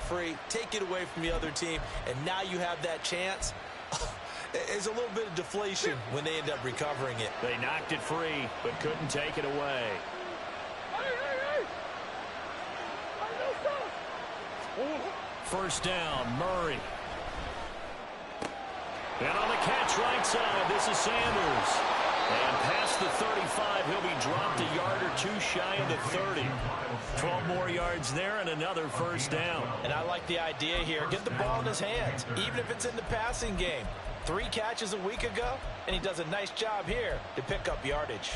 free, take it away from the other team, and now you have that chance. It's a little bit of deflation when they end up recovering it. They knocked it free, but couldn't take it away. First down, Murray. And on the catch right side, this is Sanders. And past the 35, he'll be dropped a yard or two shy of the 30. 12 more yards there and another first down. And I like the idea here. Get the ball in his hands, even if it's in the passing game. 3 catches a week ago, and he does a nice job here to pick up yardage.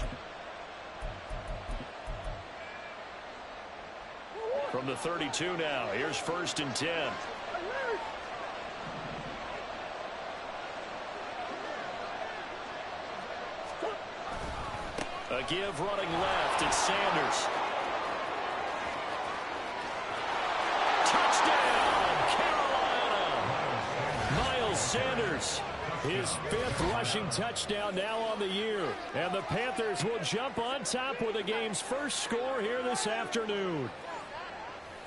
From the 32 now, here's 1st and 10. A give running left, it's Sanders. Touchdown, Carolina! Miles Sanders, his 5th rushing touchdown now on the year. And the Panthers will jump on top with the game's first score here this afternoon.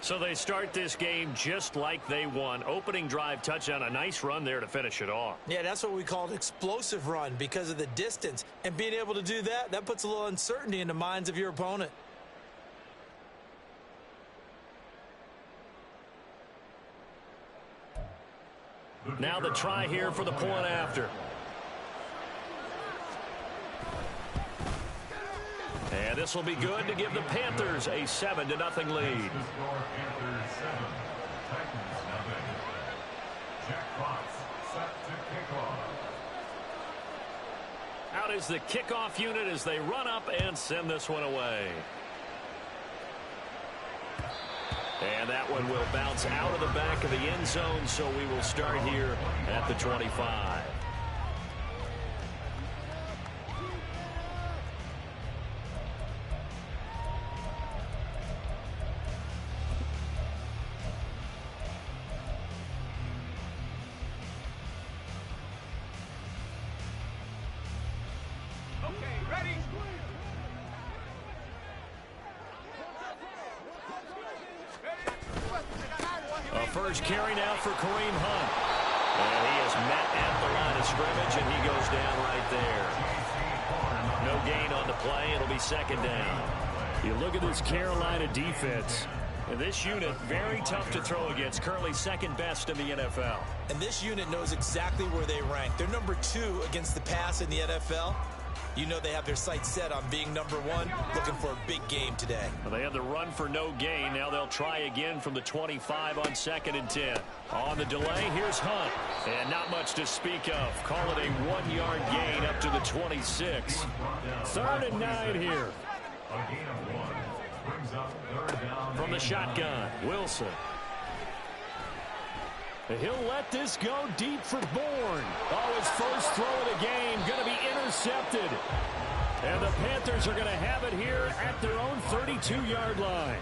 So they start this game just like they won. Opening drive touchdown, a nice run there to finish it off. Yeah, that's what we call an explosive run because of the distance. And being able to do that, that puts a little uncertainty in the minds of your opponent. Now the try here for the point after. And this will be good to give the Panthers a 7-0 lead. Out is the kickoff unit as they run up and send this one away. And that one will bounce out of the back of the end zone, so we will start here at the 25. First carry now for Kareem Hunt. And he is met at the line of scrimmage, and he goes down right there. No gain on the play. It'll be 2nd down. You look at this Carolina defense. And this unit, very tough to throw against. Currently 2nd best in the NFL. And this unit knows exactly where they rank. They're number 2 against the pass in the NFL. You know they have their sights set on being number 1, looking for a big game today. Well, they had the run for no gain. Now they'll try again from the 25 on 2nd and 10. On the delay, here's Hunt. And not much to speak of. Call it a 1-yard gain up to the 26. 3rd and 9 here. From the shotgun, Wilson. He'll let this go deep for Bourne. Oh, his first throw of the game going to be intercepted. And the Panthers are going to have it here at their own 32-yard line.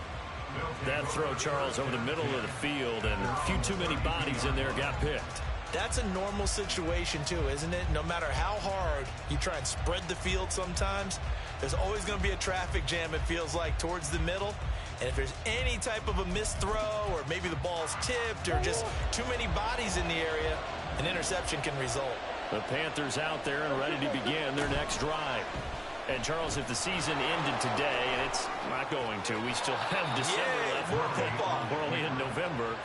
That throw, Charles, over the middle of the field, and a few too many bodies in there got picked. That's a normal situation, too, isn't it? No matter how hard you try and spread the field sometimes, there's always going to be a traffic jam, it feels like, towards the middle. And if there's any type of a missed throw or maybe the ball's tipped or just too many bodies in the area, an interception can result. The Panthers out there and ready to begin their next drive. And, Charles, if the season ended today, and it's not going to, we still have December left. We're only in November.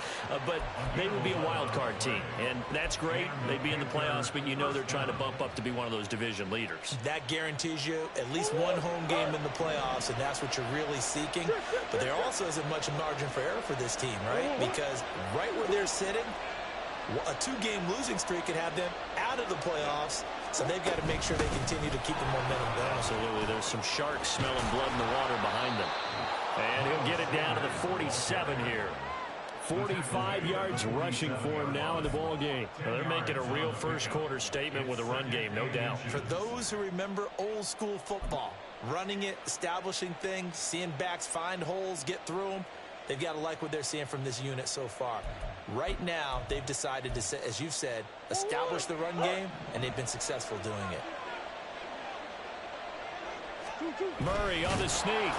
But they would be a wild card team. And that's great. They'd be in the playoffs, but you know they're trying to bump up to be one of those division leaders. That guarantees you at least one home game in the playoffs, and that's what you're really seeking. But there also isn't much margin for error for this team, right? Because right where they're sitting, a 2-game losing streak could have them out of the playoffs. So they've got to make sure they continue to keep the momentum going. Absolutely. There's some sharks smelling blood in the water behind them. And he'll get it down to the 47 here. 45 yards rushing for him now in the ball game. Well, they're making a real first-quarter statement with a run game, no doubt. For those who remember old-school football, running it, establishing things, seeing backs find holes, get through them, they've got to like what they're seeing from this unit so far. Right now, they've decided to, as you've said, establish the run game, and they've been successful doing it. Murray on the sneak.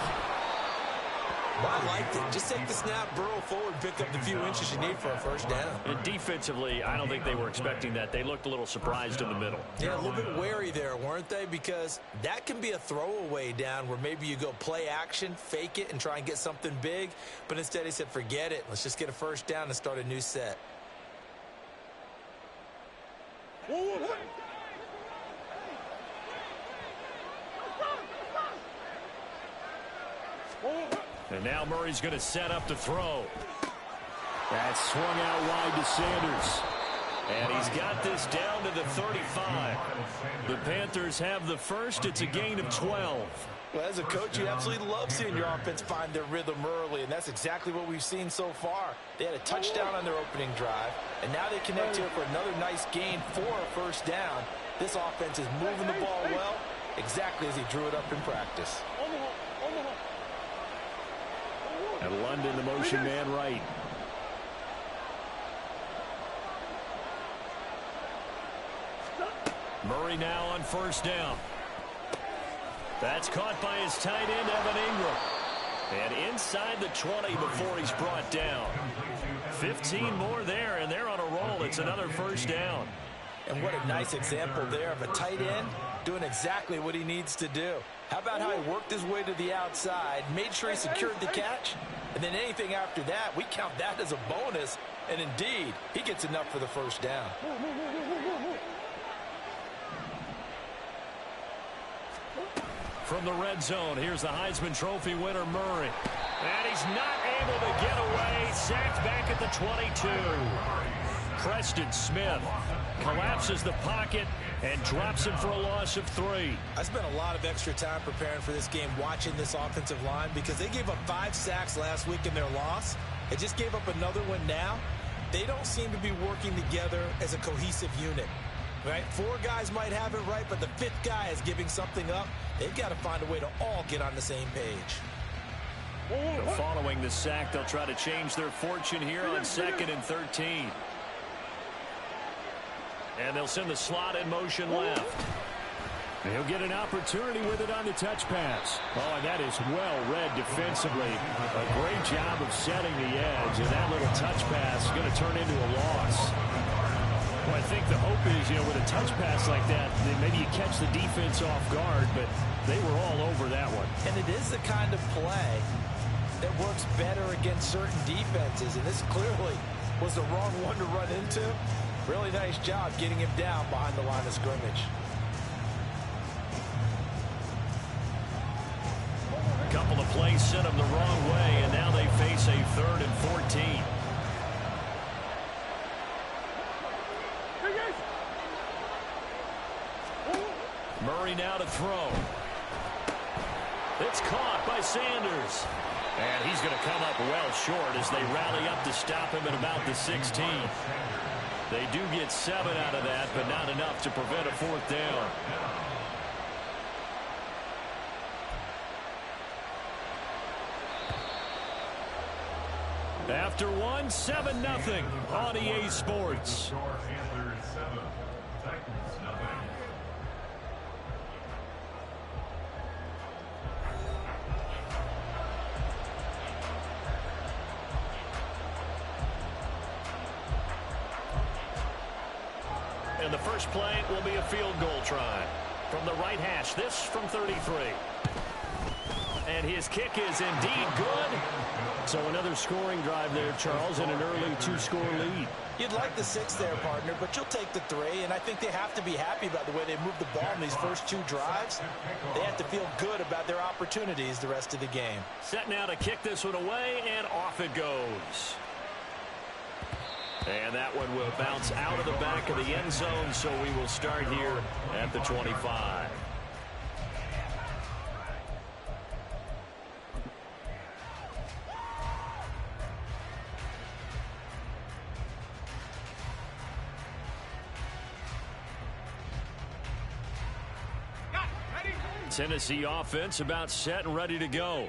I liked it. Just take the snap, burrow forward, pick up the few inches you need for a first down. And defensively, I don't think they were expecting that. They looked a little surprised in the middle. Yeah, a little bit wary there, weren't they? Because that can be a throwaway down where maybe you go play action, fake it, and try and get something big. But instead he said, forget it. Let's just get a first down and start a new set. And now Murray's going to set up to throw. That's swung out wide to Sanders. And he's got this down to the 35. The Panthers have the first. It's a gain of 12. Well, as a coach, you absolutely love seeing your offense find their rhythm early, and that's exactly what we've seen so far. They had a touchdown on their opening drive, and now they connect here for another nice gain for a first down. This offense is moving the ball well, exactly as he drew it up in practice. And London, the motion man right. Murray now on first down. That's caught by his tight end, Evan Ingram. And inside the 20 before he's brought down. 15 more there, and they're on a roll. It's another first down. And what a nice example there of a tight end doing exactly what he needs to do. How about how he worked his way to the outside, made sure he secured the catch, and then anything after that, we count that as a bonus. And indeed, he gets enough for the first down. From the red zone, here's the Heisman Trophy winner, Murray. And he's not able to get away. Sacked back at the 22. Preston Smith collapses the pocket and drops him for a loss of 3. I spent a lot of extra time preparing for this game watching this offensive line because they gave up 5 sacks last week in their loss. They just gave up another one now. They don't seem to be working together as a cohesive unit. Right? 4 guys might have it right, but the 5th guy is giving something up. They've got to find a way to all get on the same page. Following the sack, they'll try to change their fortune here on 2nd and 13. And they'll send the slot in motion left. And he'll get an opportunity with it on the touch pass. Oh, and that is well read defensively. A great job of setting the edge, and that little touch pass is going to turn into a loss. Well, I think the hope is, with a touch pass like that, maybe you catch the defense off guard, but they were all over that one. And it is the kind of play that works better against certain defenses, and this clearly was the wrong one to run into. Really nice job getting him down behind the line of scrimmage. A couple of plays sent them the wrong way, and now they face a 3rd and 14. Murray now to throw. It's caught by Sanders. And he's going to come up well short as they rally up to stop him at about the 16. They do get 7 out of that, but not enough to prevent a 4th down. After one, 7-0 on EA Sports. And the first play will be a field goal try. From the right hash, this from 33. And his kick is indeed good. So another scoring drive there, Charles, and an early 2-score lead. You'd like the 6 there, partner, but you'll take the 3, and I think they have to be happy about the way they moved the ball in these first 2 drives. They have to feel good about their opportunities the rest of the game. Set now to kick this one away, and off it goes. And that one will bounce out of the back of the end zone, so we will start here at the 25. Tennessee offense about set and ready to go.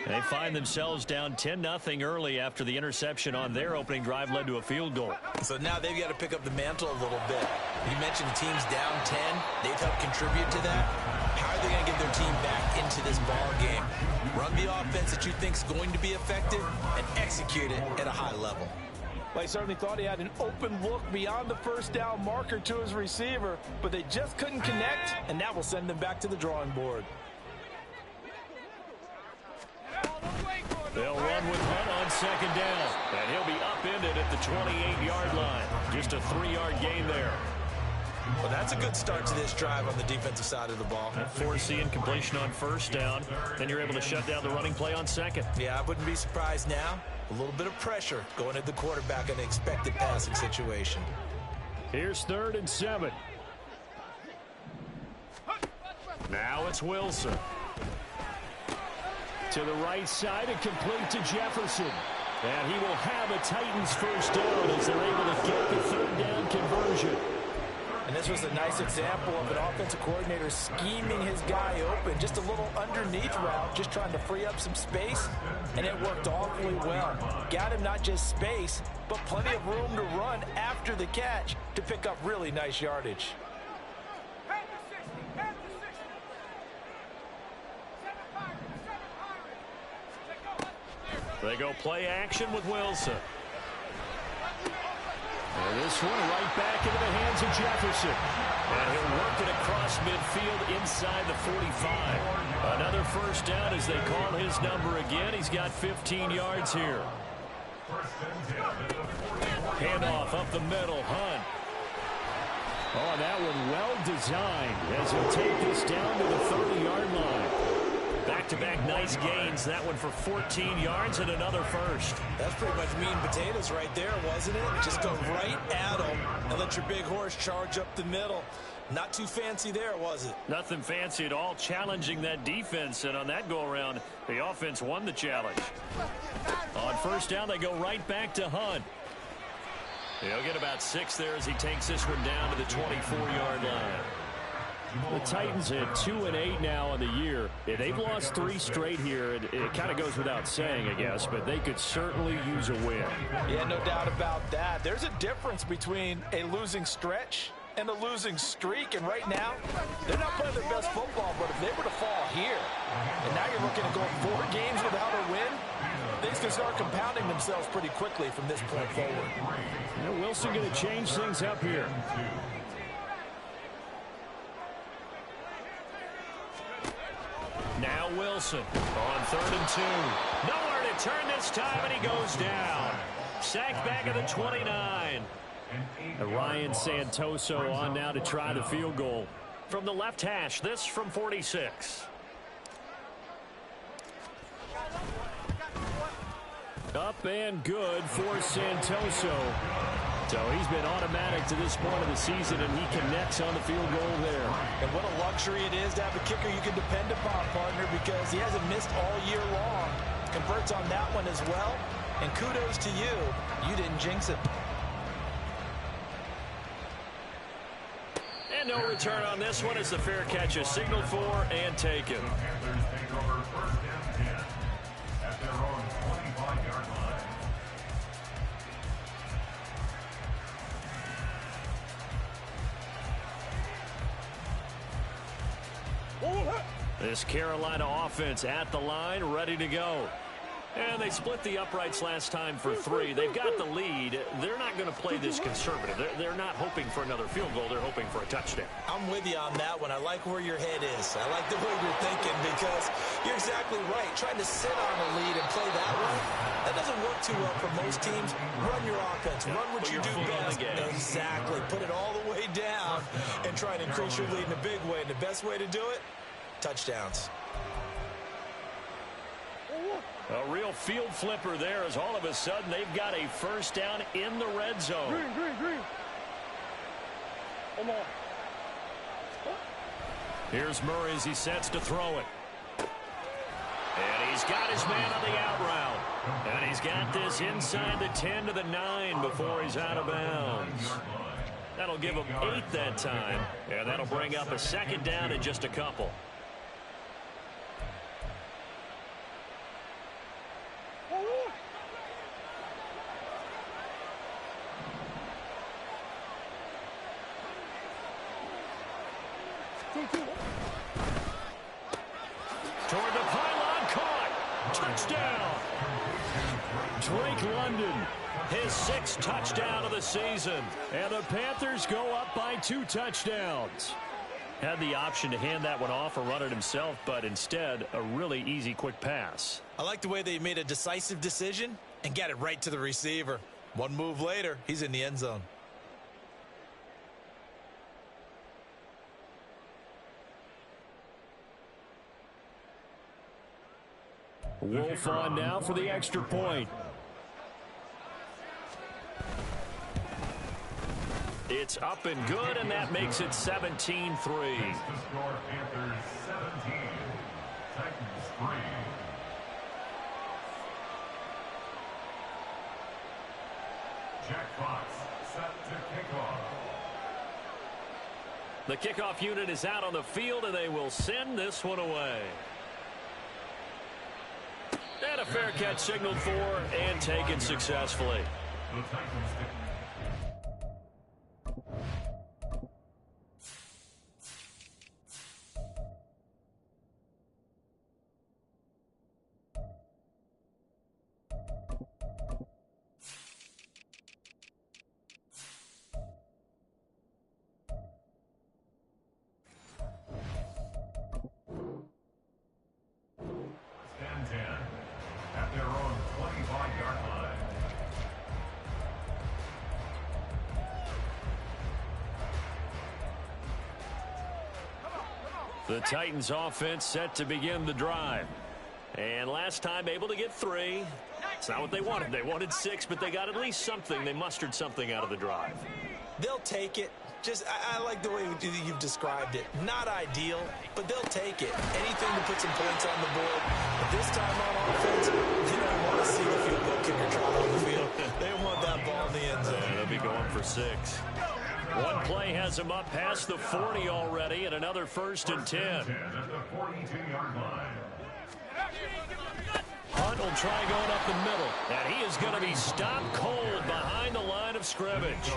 They find themselves down 10-0 early after the interception on their opening drive led to a field goal. So now they've got to pick up the mantle a little bit. You mentioned teams down 10. They've helped contribute to that. How are they going to get their team back into this ball game? Run the offense that you think is going to be effective and execute it at a high level. Well, he certainly thought he had an open look beyond the first down marker to his receiver, but they just couldn't connect, and that will send them back to the drawing board. They'll run with Hunt on second down, and he'll be upended at the 28-yard line. Just a 3-yard gain there. Well, that's a good start to this drive on the defensive side of the ball. Forcing completion on first down. Then you're able to shut down the running play on second. Yeah, I wouldn't be surprised now. A little bit of pressure going at the quarterback in an expected passing situation. Here's 3rd and 7. Now it's Wilson. To the right side and complete to Jefferson. And he will have a Titans first down as they're able to get the 3rd down conversion. And this was a nice example of an offensive coordinator scheming his guy open. Just a little underneath route, just trying to free up some space, and it worked awfully well. Got him not just space, but plenty of room to run after the catch to pick up really nice yardage. They go play action with Wilson. And this one right back into the hands of Jefferson. And he'll work it across midfield inside the 45. Another first down as they call his number again. He's got 15 yards here. Handoff up the middle. Hunt. Oh, that one well designed as he'll take this down to the 30-yard line. Back-to-back nice gains. That one for 14 yards and another first. That's pretty much meat and potatoes right there, wasn't it? Just go right at them and let your big horse charge up the middle. Not too fancy there, was it? Nothing fancy at all, challenging that defense. And on that go-around, the offense won the challenge. On first down, they go right back to Hunt. He'll get about 6 there as he takes this one down to the 24-yard line. The Titans had 2-8 now on the year. They've lost 3 straight here. It kind of goes without saying, I guess, but they could certainly use a win. Yeah, no doubt about that. There's a difference between a losing stretch and a losing streak, and right now, they're not playing their best football, but if they were to fall here, and now you're looking at going 4 games without a win, things can start compounding themselves pretty quickly from this point forward. You know, Wilson going to change things up here. Now Wilson on 3rd and 2. Nowhere to turn this time, and he goes down. Sacked back at the 29. And Ryan Santoso on now to try the field goal from the left hash. This from 46. Up and good for Santoso. So he's been automatic to this point of the season, and he connects on the field goal there. And what a luxury it is to have a kicker you can depend upon, partner, because he hasn't missed all year long. Converts on that one as well. And kudos to you. You didn't jinx it. And no return on this one as the fair catch is signaled for and taken. This Carolina offense at the line, ready to go. And they split the uprights last time for 3. They've got the lead. They're not going to play this conservative. They're not hoping for another field goal. They're hoping for a touchdown. I'm with you on that one. I like where your head is. I like the way you're thinking because you're exactly right. Trying to sit on a lead and play that way, that doesn't work too well for most teams. Run your offense. Run what you do best. Exactly. Put it all the way down and try and increase your lead in a big way. And the best way to do it, touchdowns. A real field flipper there as all of a sudden they've got a first down in the red zone. Green. Come on. Here's Murray as he sets to throw it. And he's got his man on the out route. And he's got this inside the 10 to the 9 before he's out of bounds. That'll give him 8 that time. And that'll bring up a second down in just a couple. Drake London, his 6th touchdown of the season. And the Panthers go up by 2 touchdowns. Had the option to hand that one off or run it himself, but instead, a really easy, quick pass. I like the way they made a decisive decision and got it right to the receiver. One move later, he's in the end zone. Wolf on now for the extra point. It's up and good, and that makes it 17-3. Panthers 17, Titans 3. Jack Fox set to kickoff. The kickoff unit is out on the field, and they will send this one away. And a fair catch signaled for and taken successfully. The Titans at their own 25-yard line. The Titans offense set to begin the drive. And last time able to get 3. It's not what they wanted. They wanted 6, but they got at least something. They mustered something out of the drive. They'll take it. I like the way you've described it. Not ideal, but they'll take it. Anything to put some points on the board. But this time on offense, they don't want to see the field goal kicker trot on the field. They want that ball in the end zone. They'll be going for 6. One play has them up past the 40 already, and another 1st and 10. At the 42-yard line. Hunt will try going up the middle, and he is going to be stopped cold behind the line of scrimmage.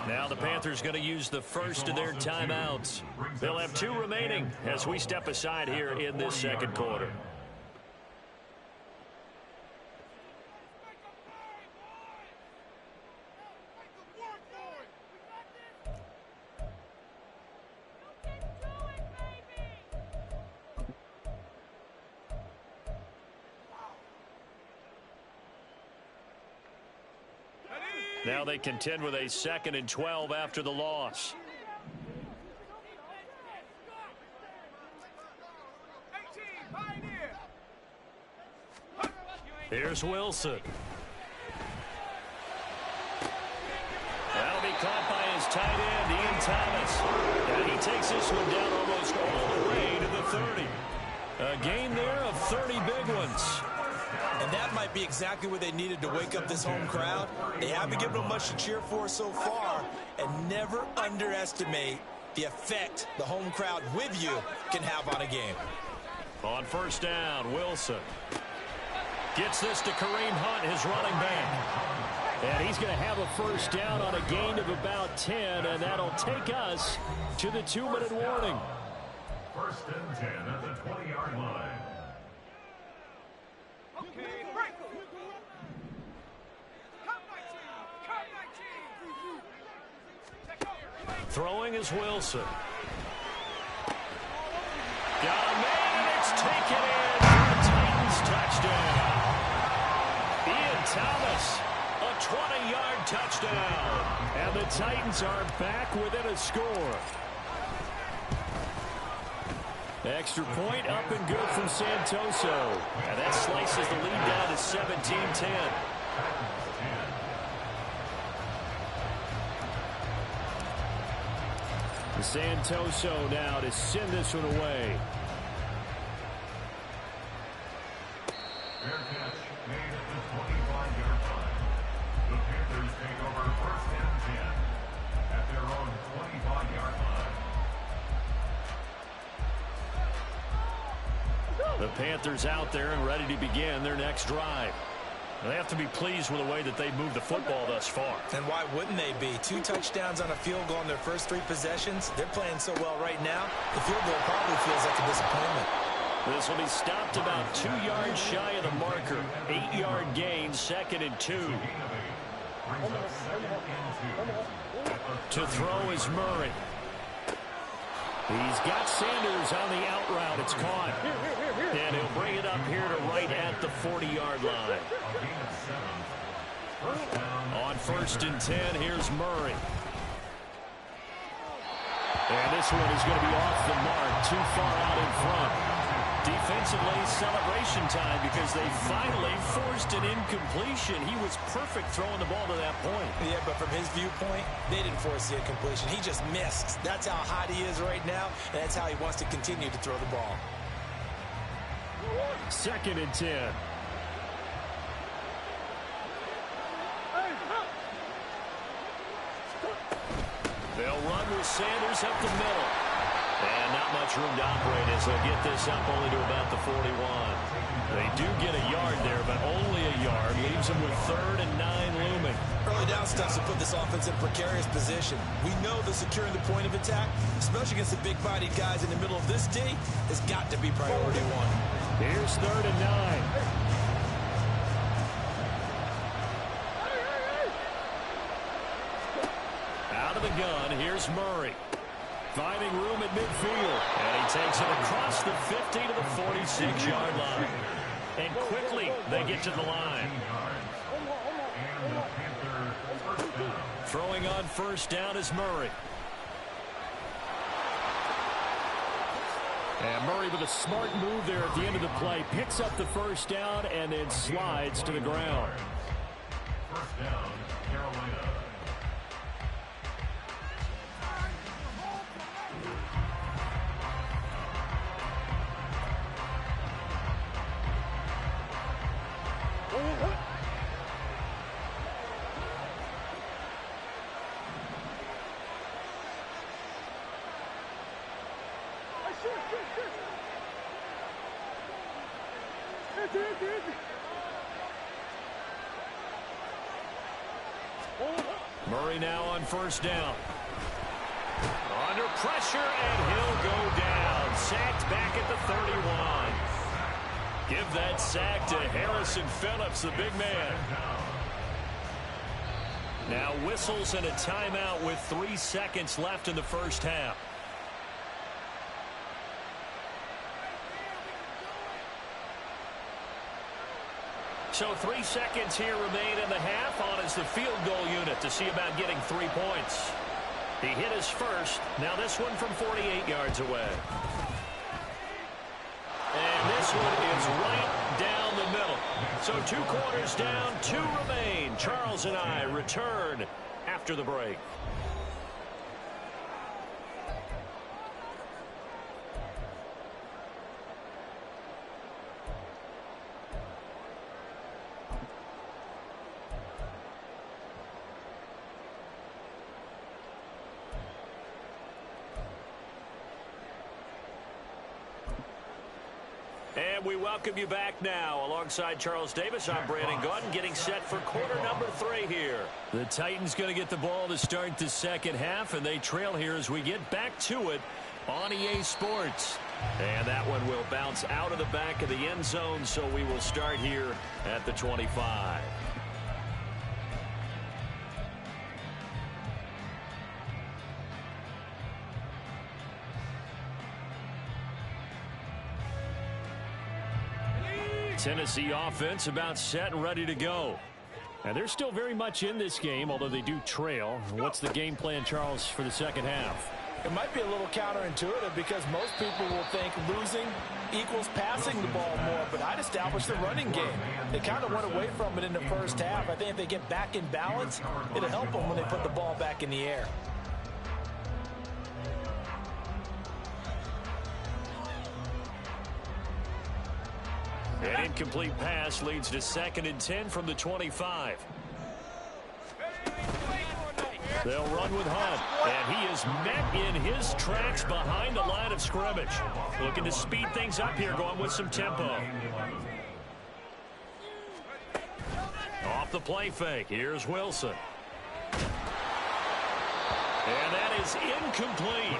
Now the Panthers going to use the first of their timeouts. They'll have 2 remaining as we step aside here in this second quarter. Now they contend with a 2nd and 12 after the loss. Here's Wilson. That'll be caught by his tight end, Ian Thomas. And he takes this one down almost all the way to the 30. A gain there of 30 big ones. And that might be exactly what they needed to wake up this home crowd. They haven't given them much to cheer for so far. And never underestimate the effect the home crowd with you can have on a game. On 1st down, Wilson gets this to Kareem Hunt, his running back. And he's going to have a 1st down on a gain of about 10, and that'll take us to the 2-minute warning. 1st and 10 at the 20-yard line. Throwing is Wilson. Got a man, and it's taken in for a Titans touchdown. Ian Thomas, a 20-yard touchdown. And the Titans are back within a score. Extra point up and good from Santoso. And that slices the lead down to 17-10. Santoso now to send this one away. Fair catch made at the 25-yard line. The Panthers take over 1st and 10 at their own 25-yard line. The Panthers out there and ready to begin their next drive. They have to be pleased with the way that they've moved the football thus far. And why wouldn't they be? 2 touchdowns on a field goal in their first 3 possessions. They're playing so well right now, the field goal probably feels like a disappointment. This will be stopped about 2 yards shy of the marker. 8-yard gain, 2nd and 2. To throw is Murray. He's got Sanders on the out route. It's caught. And he'll bring it up here to right at the 40-yard line. On 1st and 10, here's Murray. And this one is going to be off the mark, too far out in front. Defensively, celebration time because they finally forced an incompletion. He was perfect throwing the ball to that point. Yeah, but from his viewpoint, they didn't force the incompletion. He just missed. That's how hot he is right now, and that's how he wants to continue to throw the ball. 2nd and 10. They'll run with Sanders up the middle. And not much room to operate as they'll get this up only to about the 41. They do get a yard there, but only a yard. Leaves them with 3rd and 9 looming. Early down stuff to put this offense in precarious position. We know that securing the point of attack, especially against the big-bodied guys in the middle of this D, has got to be priority one. Here's 3rd and 9. Out of the gun, here's Murray. Finding room at midfield. And he takes it across the 50 to the 46-yard line. And quickly, they get to the line. Throwing on 1st down is Murray. And Murray with a smart move there at the end of the play. Picks up the 1st down and then slides to the ground. 1st down, Carolina. Murray now on 1st down. Under pressure, and he'll go down. Sacked back at the 31. Give that sack to Harrison Phillips, the big man. Now whistles and a timeout with 3 seconds left in the 1st half. So 3 seconds here remain in the half. On is the field goal unit to see about getting 3 points. He hit his first. Now this one from 48 yards away. And this one is right down the middle. So 2 quarters down, 2 remain. Charles and I return after the break. And we welcome you back now. Alongside Charles Davis, I'm Brandon Gaudin, getting set for quarter number 3 here. The Titans going to get the ball to start the 2nd half, and they trail here as we get back to it on EA Sports. And that one will bounce out of the back of the end zone, so we will start here at the 25. Tennessee offense about set and ready to go. And they're still very much in this game, although they do trail. What's the game plan, Charles, for the 2nd half? It might be a little counterintuitive because most people will think losing equals passing the ball more, but I'd establish the running game. They kind of went away from it in the 1st half. I think if they get back in balance, it'll help them when they put the ball back in the air. An incomplete pass leads to 2nd and 10 from the 25. They'll run with Hunt, and he is met in his tracks behind the line of scrimmage. Looking to speed things up here, going with some tempo. Off the play fake, here's Wilson. And that is incomplete.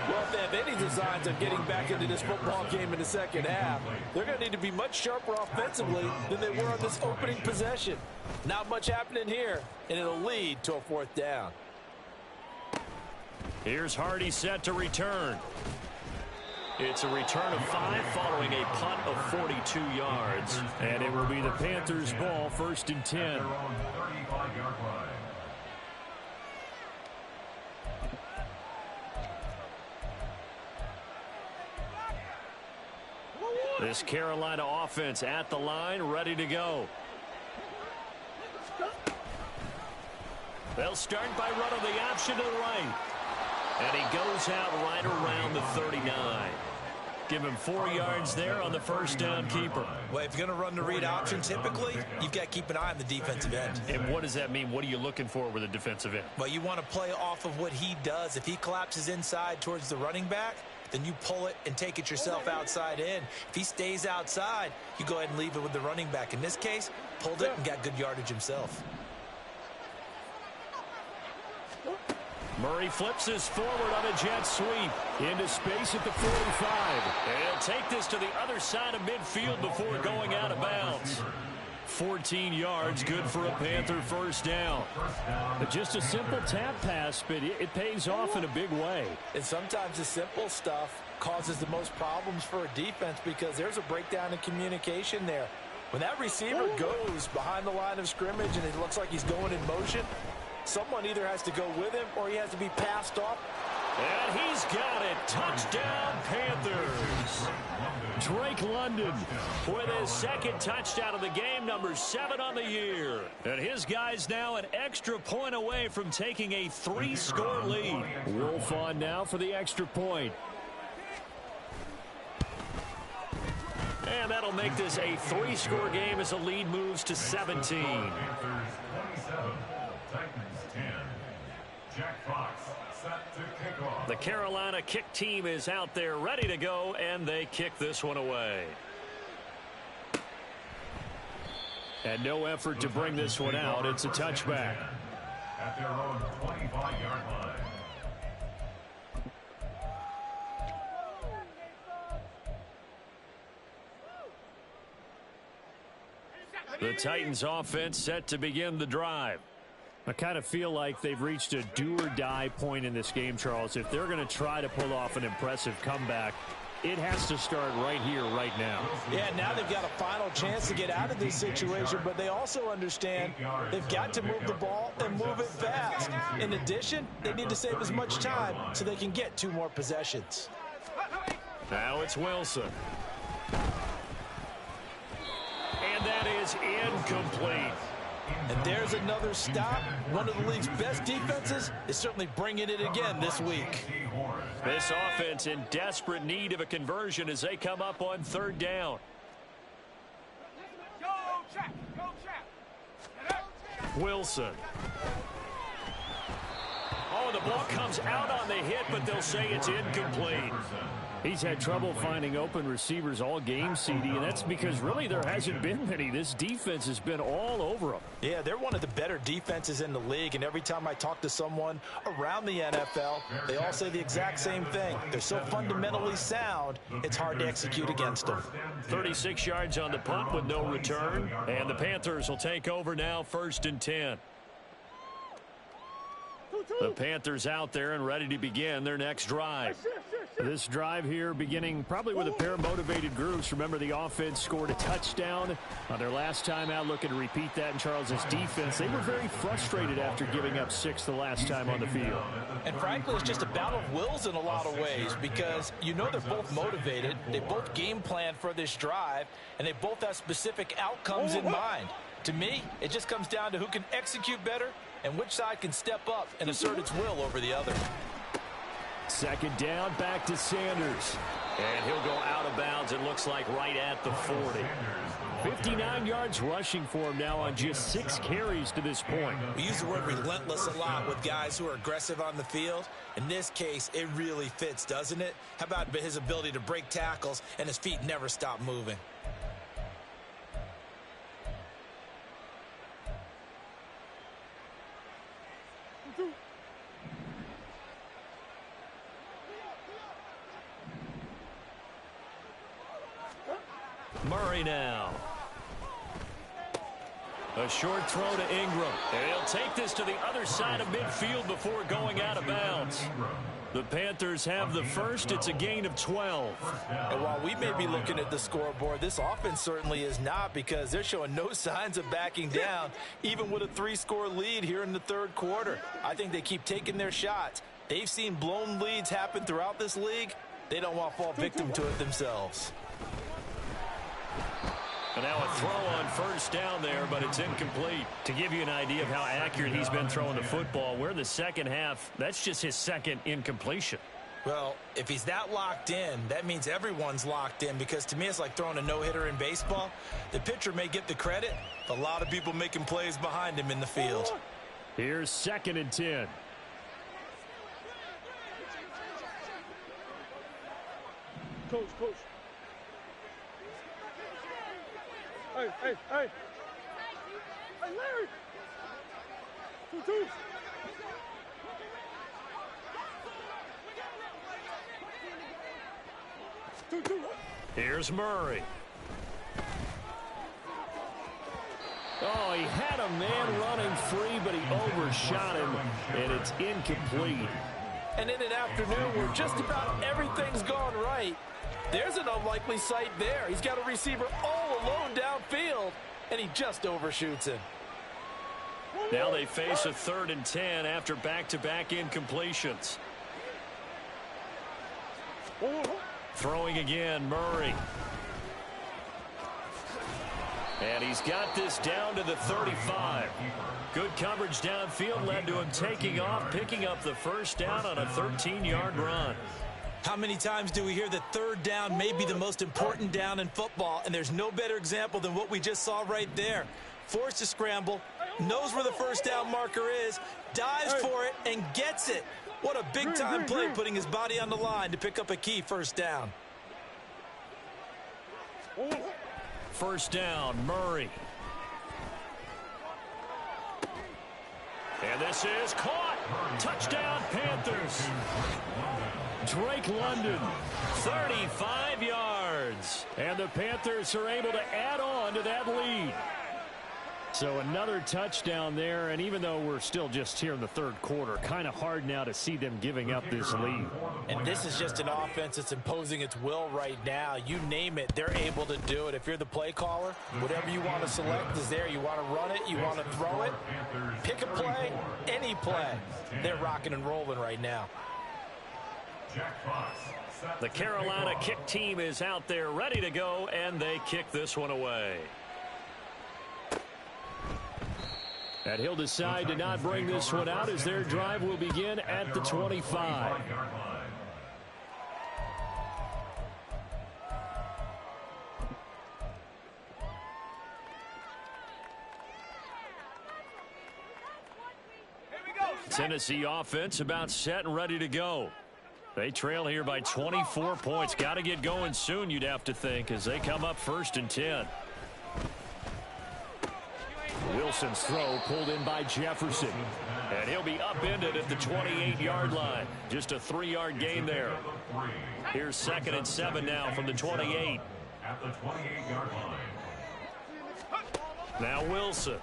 Well, if they have any designs of getting back into this football game in the second half, they're going to need to be much sharper offensively than they were on this opening possession. Not much happening here, and it'll lead to a fourth down. Here's Hardy set to return. It's a return of 5 following a punt of 42 yards. And it will be the Panthers' ball, 1st and 10. Their own 35-yard line. This Carolina offense at the line, ready to go. They'll start by running the option to the right. And he goes out right around the 39. Give him 4 yards there on the first down keeper. Well, if you're going to run the read option, typically, you've got to keep an eye on the defensive end. And what does that mean? What are you looking for with a defensive end? Well, you want to play off of what he does. If he collapses inside towards the running back, then you pull it and take it yourself outside in. If he stays outside, you go ahead and leave it with the running back. In this case, pulled it and got good yardage himself. Murray flips this forward on a jet sweep. Into space at the 45. And he'll take this to the other side of midfield before going out of bounds. 14 yards, good for a Panther first down. But just a simple tap pass, but it pays off in a big way. And sometimes the simple stuff causes the most problems for a defense because there's a breakdown in communication there. When that receiver goes behind the line of scrimmage and it looks like he's going in motion, someone either has to go with him or he has to be passed off. And he's got it. Touchdown, Panthers. Drake London with his second touchdown of the game, number 7 on the year. And his guys now an extra point away from taking a 3-score lead. Wolf on now for the extra point. And that'll make this a 3-score game as the lead moves to 17. Panthers 27, Titans 10. Jack Fox set to kick off. The Carolina kick team is out there ready to go, and they kick this one away. And no effort to bring this one out. It's a touchback. At their own 25-yard line. The Titans offense set to begin the drive. I kind of feel like they've reached a do-or-die point in this game, Charles. If they're going to try to pull off an impressive comeback, it has to start right here, right now. Yeah, now they've got a final chance to get out of this situation, but they also understand they've got to move the ball and move it fast. In addition, they need to save as much time so they can get 2 more possessions. Now it's Wilson. And that is incomplete. And there's another stop. One of the league's best defenses is certainly bringing it again this week. This offense in desperate need of a conversion as they come up on 3rd down. Wilson. Oh, the ball comes out on the hit, but they'll say it's incomplete. He's had trouble finding open receivers all game, CD, and that's because really there hasn't been many. This defense has been all over them. Yeah, they're one of the better defenses in the league, and every time I talk to someone around the NFL, they all say the exact same thing. They're so fundamentally sound, it's hard to execute against them. 36 yards on the punt with no return, and the Panthers will take over now, 1st and 10. The Panthers out there and ready to begin their next drive. This drive here beginning probably with a pair of motivated groups. Remember, the offense scored a touchdown on their last time out, looking to repeat that in Charles's defense. They were very frustrated after giving up 6 the last time on the field. And frankly, it's just a battle of wills in a lot of ways because you know they're both motivated. They both game plan for this drive, and they both have specific outcomes in mind. To me, it just comes down to who can execute better and which side can step up and assert its will over the other. 2nd down, back to Sanders. And he'll go out of bounds, it looks like, right at the 40. 59 yards rushing for him now on just 6 carries to this point. We use the word relentless a lot with guys who are aggressive on the field. In this case, it really fits, doesn't it? How about his ability to break tackles and his feet never stop moving? Murray now. A short throw to Ingram. And he'll take this to the other side of midfield before going out of bounds. The Panthers have the first. It's a gain of 12. And while we may be looking at the scoreboard, this offense certainly is not, because they're showing no signs of backing down, even with a 3-score lead here in the third quarter. I think they keep taking their shots. They've seen blown leads happen throughout this league. They don't want to fall victim to it themselves. And now a throw on first down there, but it's incomplete. To give you an idea of how accurate he's been throwing the football, we're in the second half. That's just his second incompletion. Well, if he's that locked in, that means everyone's locked in, because to me it's like throwing a no-hitter in baseball. The pitcher may get the credit, but a lot of people making plays behind him in the field. Here's 2nd and 10. Coach. Hey. Hey, Larry! Two. Here's Murray. Oh, he had a man running free, but he overshot him, and it's incomplete. And in an afternoon where just about everything's gone right, there's an unlikely sight there. He's got a receiver all alone downfield, and he just overshoots him. Now they face a 3rd and 10 after back-to-back incompletions. Throwing again, Murray. And he's got this down to the 35. Good coverage downfield led to him taking off, picking up the first down on a 13-yard run. How many times do we hear that third down may be the most important down in football, and there's no better example than what we just saw right there. Forced to scramble, knows where the first down marker is, dives for it, and gets it. What a big-time play, putting his body on the line to pick up a key first down. First down, Murray. And this is caught. Touchdown, Panthers. Drake London, 35 yards. And the Panthers are able to add on to that lead. So another touchdown there, and even though we're still just here in the third quarter, kind of hard now to see them giving up this lead. And this is just an offense that's imposing its will right now. You name it, they're able to do it. If you're the play caller, whatever you want to select is there. You want to run it, you want to throw it, pick a play, any play. They're rocking and rolling right now. The Carolina kick team is out there ready to go, and they kick this one away. And he'll decide to not bring this one out as their drive will begin at the 25. Tennessee offense about set and ready to go. They trail here by 24 points. Got to get going soon, you'd have to think, as they come up 1st and 10. Wilson's throw pulled in by Jefferson. And he'll be upended at the 28-yard line. Just a 3-yard gain there. Here's 2nd and 7 now from the 28. At the 28-yard line. Now Wilson.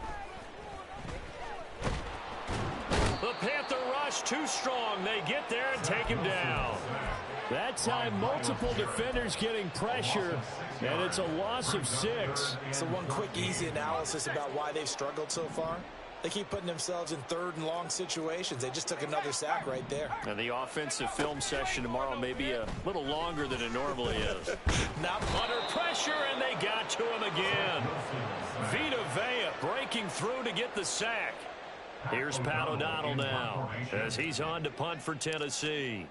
The Panther rush too strong. They get there and take him down. That time, multiple defenders getting pressure, and it's a loss of 6. So one quick, easy analysis about why they've struggled so far. They keep putting themselves in 3rd and long situations. They just took another sack right there. And the offensive film session tomorrow may be a little longer than it normally is. Not under pressure, and they got to him again. Vita Vea breaking through to get the sack. Here's Pat O'Donnell now as he's on to punt for Tennessee.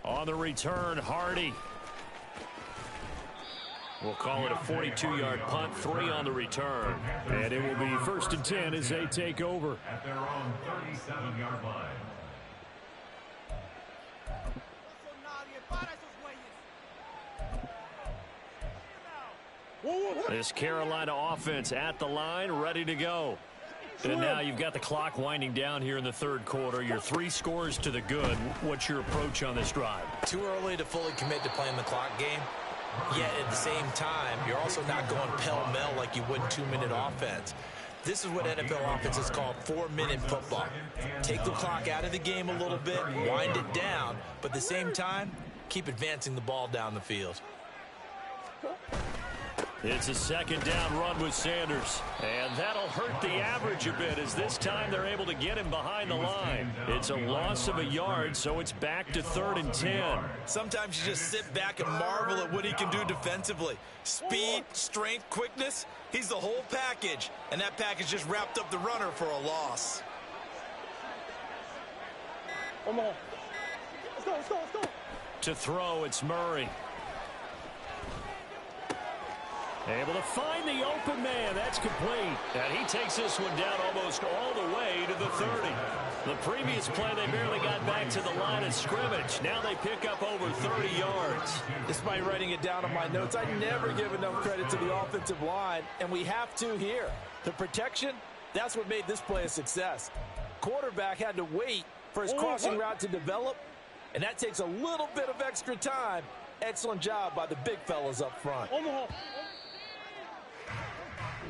On the return, Hardy. We'll call it a 42-yard punt, 3 on the return. And it will be 1st and 10 as they take over. At their own 37-yard line. This Carolina offense at the line, ready to go. And now you've got the clock winding down here in the third quarter. You're 3 scores to the good. What's your approach on this drive? Too early to fully commit to playing the clock game. Yet at the same time, you're also not going pell-mell like you would in 2-minute offense. This is what NFL offenses call 4-minute football. Take the clock out of the game a little bit, wind it down, but at the same time, keep advancing the ball down the field. It's a second down run with Sanders. And that'll hurt the average a bit as this time they're able to get him behind the line. It's a loss of a yard, so it's back to 3rd and 10. Sometimes you just sit back and marvel at what he can do defensively. Speed, strength, quickness, he's the whole package. And that package just wrapped up the runner for a loss. Come on. Let's go. To throw, it's Murray. Able to find the open man. That's complete. And he takes this one down almost all the way to the 30. The previous play, they barely got back to the line of scrimmage. Now they pick up over 30 yards. Despite writing it down on my notes, I never give enough credit to the offensive line, and we have to here. The protection, that's what made this play a success. Quarterback had to wait for his crossing route to develop, and that takes a little bit of extra time. Excellent job by the big fellas up front.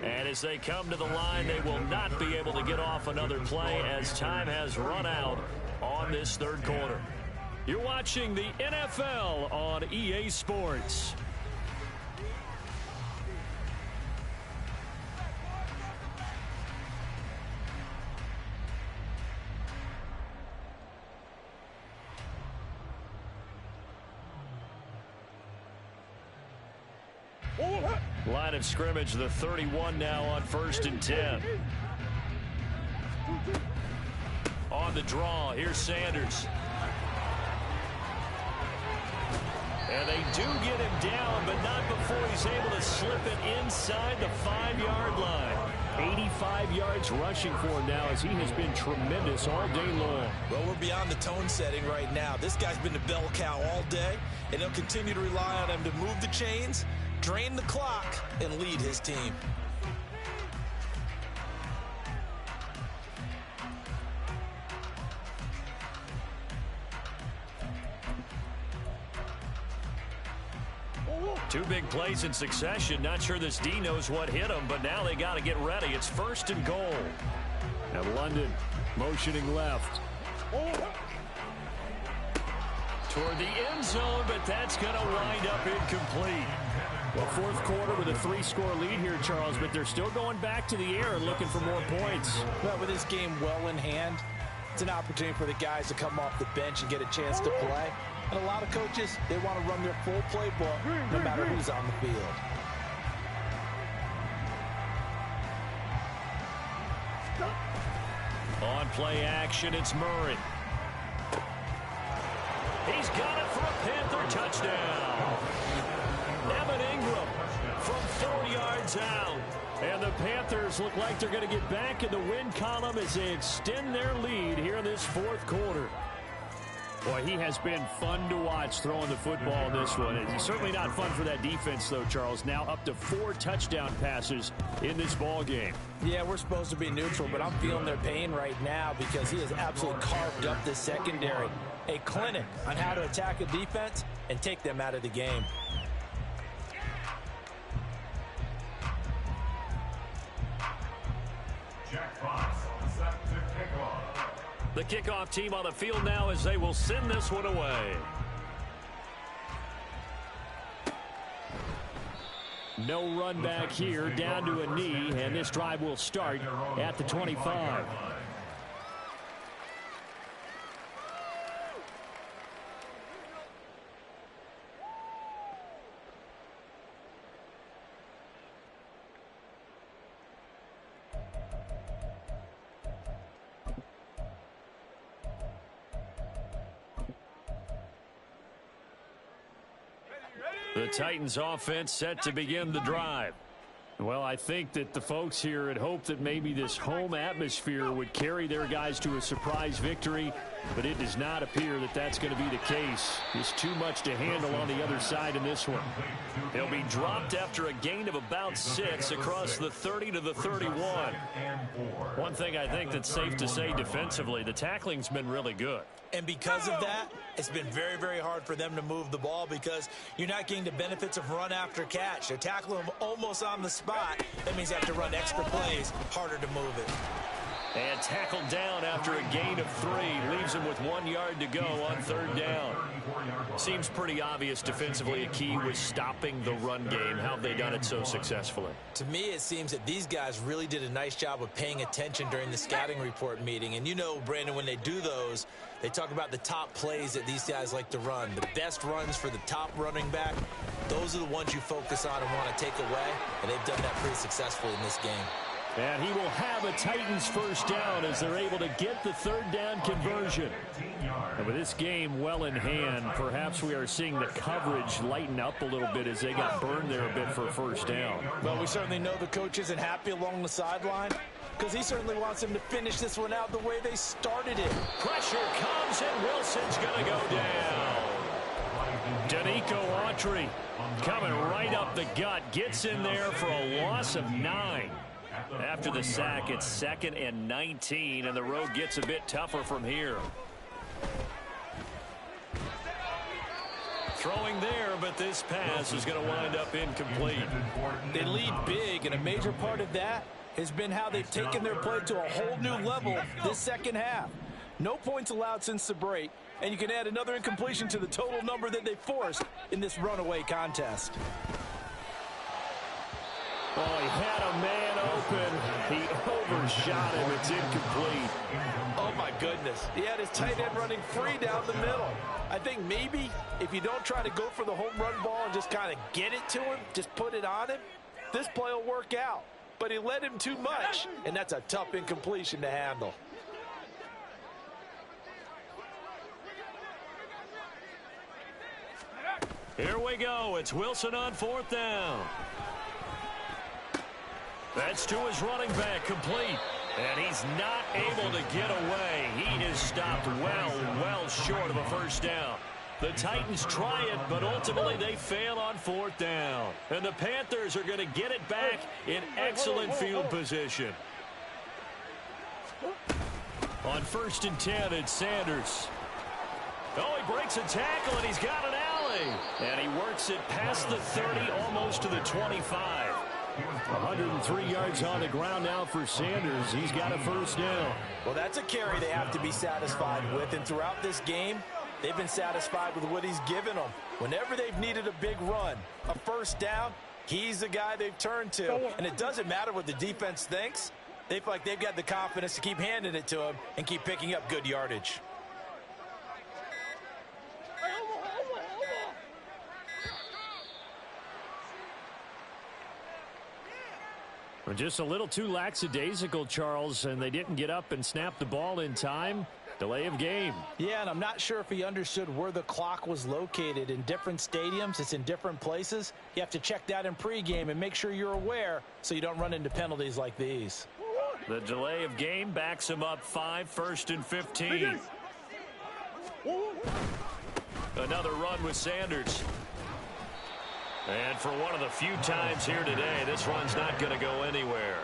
And as they come to the line, they will not be able to get off another play as time has run out on this third quarter. You're watching the NFL on EA Sports. Line of scrimmage, the 31 now on 1st and 10. On the draw, here's Sanders. And they do get him down, but not before he's able to slip it inside the 5-yard line. 85 yards rushing for him now as he has been tremendous all day long. Well, we're beyond the tone setting right now. This guy's been the bell cow all day, and they'll continue to rely on him to move the chains, drain the clock, and lead his team. Two big plays in succession. Not sure this D knows what hit him, but now they got to get ready. It's 1st and goal. And London motioning left. Toward the end zone, but that's going to wind up incomplete. Well, fourth quarter with a 3-score lead here, Charles, but they're still going back to the air and looking for more points. Well, with this game well in hand, it's an opportunity for the guys to come off the bench and get a chance to play. And a lot of coaches, they want to run their full playbook no matter who's on the field. On play action, it's Murray. He's got it for a Panther touchdown. Evan Ingram from 4 yards out. And the Panthers look like they're going to get back in the win column as they extend their lead here in this fourth quarter. Boy, he has been fun to watch throwing the football in this one. It's certainly not fun for that defense, though, Charles. Now up to 4 touchdown passes in this ball game. Yeah, we're supposed to be neutral, but I'm feeling their pain right now because he has absolutely carved up the secondary. A clinic on how to attack a defense and take them out of the game. Jack Fox set to kick off. The kickoff team on the field now as they will send this one away. No run back here, down to a knee, and this drive will start at the 25. The Titans offense set to begin the drive. Well, I think that the folks here had hoped that maybe this home atmosphere would carry their guys to a surprise victory. But it does not appear that that's going to be the case. There's too much to handle on the other side in this one. He'll be dropped after a gain of about 6 across the 30 to the 31. One thing I think that's safe to say defensively, the tackling's been really good. And because of that, it's been very, very hard for them to move the ball because you're not getting the benefits of run after catch. They're tackling them almost on the spot. That means they have to run extra plays, harder to move it. And tackled down after a gain of 3. Leaves him with 1 yard to go on 3rd down. Seems pretty obvious defensively a key was stopping the run game. How have they done it so successfully? To me, it seems that these guys really did a nice job of paying attention during the scouting report meeting. And you know, Brandon, when they do those, they talk about the top plays that these guys like to run. The best runs for the top running back, those are the ones you focus on and want to take away. And they've done that pretty successfully in this game. And he will have a Titans 1st down as they're able to get the 3rd down conversion. And with this game well in hand, perhaps we are seeing the coverage lighten up a little bit as they got burned there a bit for a 1st down. Well, we certainly know the coach isn't happy along the sideline because he certainly wants them to finish this one out the way they started it. Pressure comes and Wilson's going to go down. Danico Autry coming right up the gut, gets in there for a loss of 9. After the sack, it's 2nd and 19, and the road gets a bit tougher from here. Throwing there, but this pass is going to wind up incomplete. They lead big, and a major part of that has been how they've taken their play to a whole new level this second half. No points allowed since the break, and you can add another incompletion to the total number that they forced in this runaway contest. Oh, he had a man open. He overshot him. It's incomplete. Oh, my goodness. He had his tight end running free down the middle. I think maybe if you don't try to go for the home run ball and just kind of get it to him, just put it on him, this play will work out. But he led him too much, and that's a tough incompletion to handle. Here we go. It's Wilson on 4th down. That's to his running back, complete. And he's not able to get away. He is stopped well short of a 1st down. The Titans try it, but ultimately they fail on 4th down. And the Panthers are going to get it back in excellent field position. On 1st and 10, it's Sanders. Oh, he breaks a tackle, and he's got an alley. And he works it past the 30, almost to the 25. 103 yards on the ground now for Sanders. He's got a 1st down. Well, that's a carry they have to be satisfied with. And throughout this game, they've been satisfied with what he's given them. Whenever they've needed a big run, a 1st down, he's the guy they've turned to. And it doesn't matter what the defense thinks. They feel like they've got the confidence to keep handing it to him and keep picking up good yardage. Just a little too lackadaisical, Charles, and they didn't get up and snap the ball in time. Delay of game. Yeah, and I'm not sure if he understood where the clock was located. In different stadiums, it's in different places. You have to check that in pregame and make sure you're aware so you don't run into penalties like these. The delay of game backs him up 5, 1st and 15. Another run with Sanders. And for one of the few times here today, this run's not going to go anywhere.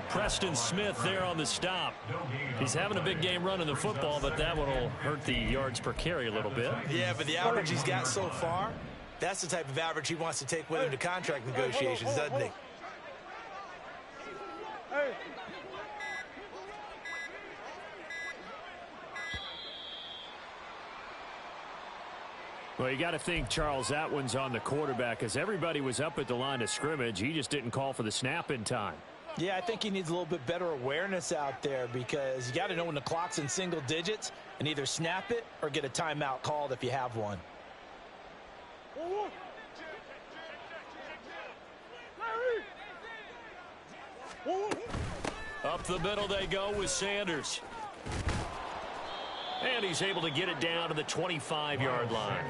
Preston Smith there on the stop. He's having a big game running the football, but that one will hurt the yards per carry a little bit. Yeah, but the average he's got so far, that's the type of average he wants to take with him to contract negotiations, doesn't he? Well, you got to think, Charles, that one's on the quarterback as everybody was up at the line of scrimmage. He just didn't call for the snap in time. Yeah, I think he needs a little bit better awareness out there because you got to know when the clock's in single digits and either snap it or get a timeout called if you have one. Up the middle they go with Sanders. And he's able to get it down to the 25-yard line.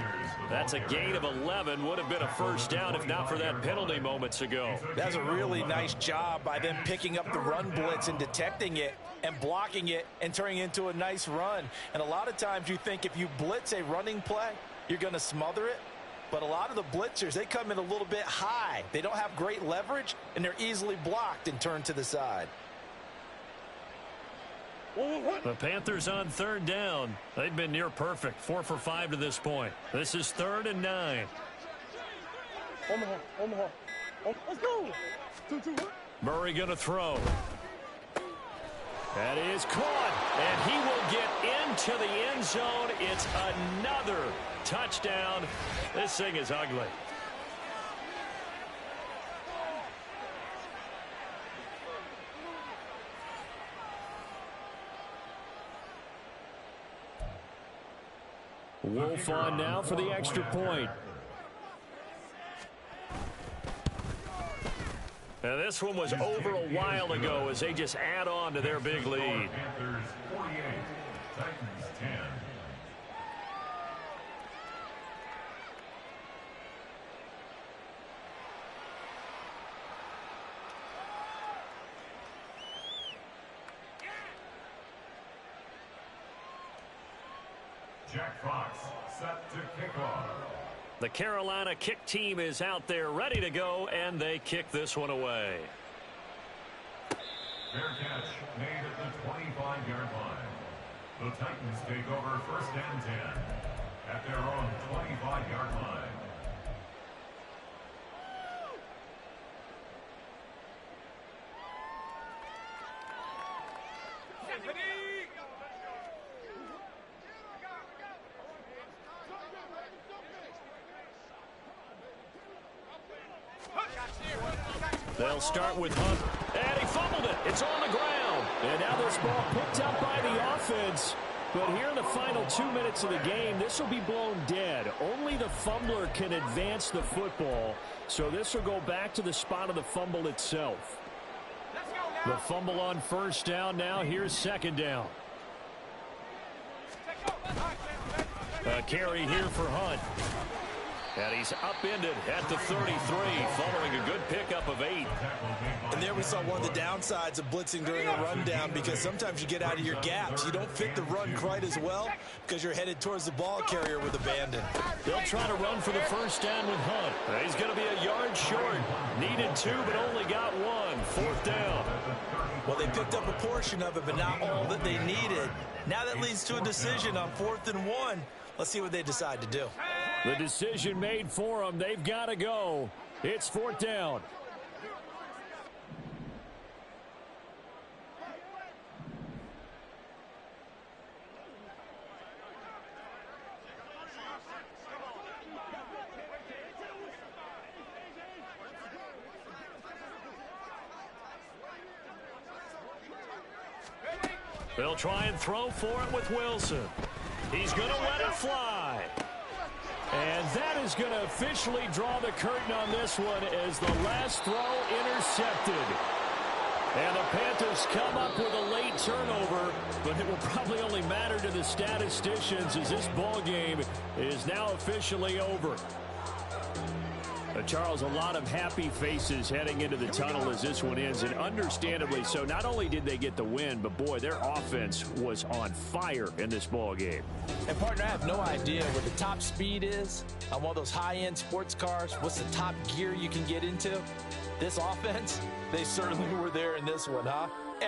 That's a gain of 11. Would have been a first down if not for that penalty moments ago. That's a really nice job by them picking up the run blitz and detecting it and blocking it and turning it into a nice run. And a lot of times you think if you blitz a running play, you're going to smother it. But a lot of the blitzers, they come in a little bit high. They don't have great leverage, and they're easily blocked and turned to the side. The Panthers on third down. They've been near perfect. 4 for 5 to this point. This is 3rd and 9. Omaha. Let's go. 2-2. Murray going to throw. That is caught, and he will get into the end zone. It's another touchdown. This thing is ugly. Wolf on now for the extra point. And this one was over a while ago as they just add on to their big lead. Panthers 48, Titans 10. Jack Fox set to kick off. The Carolina kick team is out there ready to go, and they kick this one away. Fair catch made at the 25-yard line. The Titans take over 1st and 10 at their own 25-yard line. They'll start with Hunt, and he fumbled it. It's on the ground. And now this ball picked up by the offense. But here in the final 2 minutes of the game, this will be blown dead. Only the fumbler can advance the football. So this will go back to the spot of the fumble itself. The fumble on first down now. Here's second down. A carry here for Hunt. And he's upended at the 33, following a good pickup of 8. And there we saw one of the downsides of blitzing during a rundown, because sometimes you get out of your gaps. You don't fit the run quite as well because you're headed towards the ball carrier with abandon. They'll try to run for the first down with Hunt. He's going to be a yard short. Needed 2, but only got 1. 4th down. Well, they picked up a portion of it, but not all that they needed. Now that leads to a decision on 4th and 1. Let's see what they decide to do. The decision made for them. They've got to go. It's 4th down. They'll try and throw for it with Wilson. He's going to let it fly. And that is going to officially draw the curtain on this one as the last throw intercepted. And the Panthers come up with a late turnover, but it will probably only matter to the statisticians as this ball game is now officially over. Charles, a lot of happy faces heading into the tunnel as this one ends, and understandably so. Not only did they get the win, but boy, their offense was on fire in this ball game. And partner, I have no idea what the top speed is on one of those high-end sports cars. What's the top gear you can get into? This offense, they certainly were there in this one, huh?